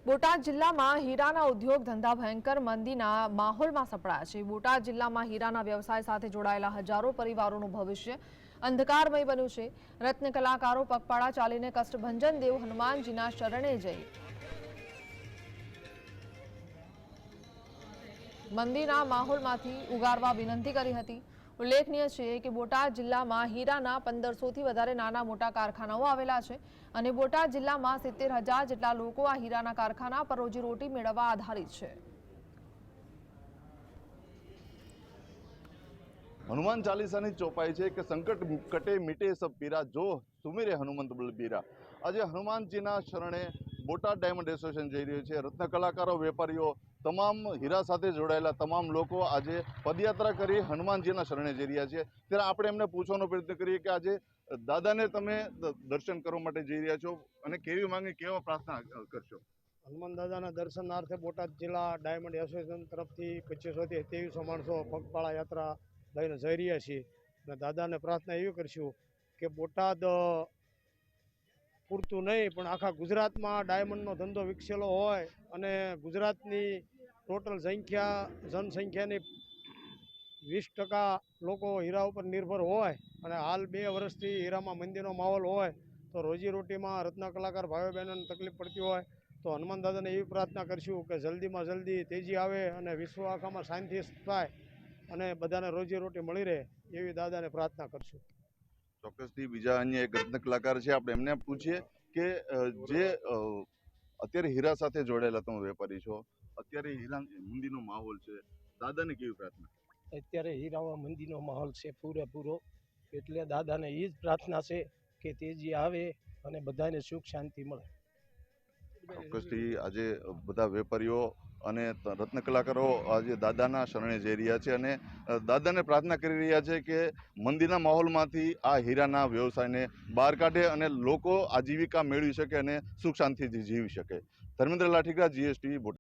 બોટાદ જિલ્લામાં હીરાના ઉદ્યોગ ધંધા ભયંકર મંદીના માહોલમાં સપડાયા છે। બોટાદ જિલ્લામાં હીરાના વ્યવસાય સાથે જોડાયેલા હજારો પરિવારોનું ભવિષ્ય અંધકારમય બન્યું છે। રત્ન કલાકારો પગપાળા ચાલીને કષ્ટભંજન દેવ હનુમાનજીના શરણે જઈ મંદીના માહોલમાંથી ઉગારવા વિનંતી કરી હતી। ઉલ્લેખનીય છે કે બોટાદ જિલ્લામાં હીરાના 1500થી વધારે નાના મોટા કારખાનાઓ આવેલા છે અને બોટાદ જિલ્લામાં 70,000 જેટલા લોકો આ હીરાના કારખાના પર રોજીરોટી મેળવવા આધારિત છે। हनुमान चालीसा ની ચોપાઈ છે કે સંકટ કટે મીટે સબ પીરા જો સુમિરે હનુમંત બલબીરા। આજે હનુમાનજીના શરણે બોટાદ ડાયમંડ એસોસિએશન જઈ રહ્યું છે। રત્ન કલાકારો, વેપારીઓ, તમામ હીરા સાથે જોડાયેલા તમામ લોકો આજે પદયાત્રા કરી હનુમાનજીના શરણે જઈ રહ્યા છે। ત્યારે આપણે એમને પૂછવાનો પ્રયત્ન કરીએ કે આજે દાદાને તમે દર્શન કરવા માટે જઈ રહ્યા છો અને કેવી માંગણી, કેવા પ્રાર્થના કરશો? હનુમાન દાદાના દર્શનાર્થે બોટાદ જિલ્લા ડાયમંડ એસોસિએશન તરફથી 2500થી 2300 માણસો પગપાળા યાત્રા લઈને જઈ રહ્યા છીએ અને દાદાને પ્રાર્થના એવી કરશું કે બોટાદ પૂરતું નહીં પણ આખા ગુજરાતમાં ડાયમંડનો ધંધો વિકસેલો હોય અને ગુજરાતની ટોટલ જનસંખ્યાની 20% લોકો હીરા ઉપર નિર્ભર હોય અને હાલ 2 વર્ષથી હીરામાં મંદીનો માહોલ હોય તો રોજીરોટીમાં રત્ન કલાકાર ભાઈઓ બહેનોને તકલીફ પડતી હોય તો હનુમાન દાદાને એવી પ્રાર્થના કરશું કે જલ્દીમાં જલ્દી તેજી આવે અને વિશ્વ આખામાં શાંતિ થાય અને બધાને રોજીરોટી મળી રહે એવી દાદાને પ્રાર્થના કરશું। ચોક્કસથી બીજા અન્ય એક રત્ન કલાકાર છે, આપણે એમને પૂછીએ કે જે અત્યારે હીરા સાથે જોડાયેલા તમે વેપારી છો, અત્યારે હીરા મંદીનો માહોલ છે, દાદાને કેવી પ્રાર્થના? અત્યારે હીરામાં મંદીનો માહોલ છે પૂરેપૂરો, એટલે દાદાને એ જ પ્રાર્થના છે કે તેજી આવે અને બધાને સુખ શાંતિ મળે। ચોક્કસથી આજે બધા વેપારીઓ અને રત્ન કલાકારો આજે દાદાના શરણે જઈ રહ્યા છે અને દાદાને પ્રાર્થના કરી રહ્યા છે કે મંદીના માહોલમાંથી આ હીરાના વ્યવસાયને બહાર કાઢે અને લોકો આજીવિકા મેળવી શકે અને સુખ શાંતિથી જીવી શકે। ધર્મેન્દ્ર લાઠીગરા, GSTV, બોટાદ।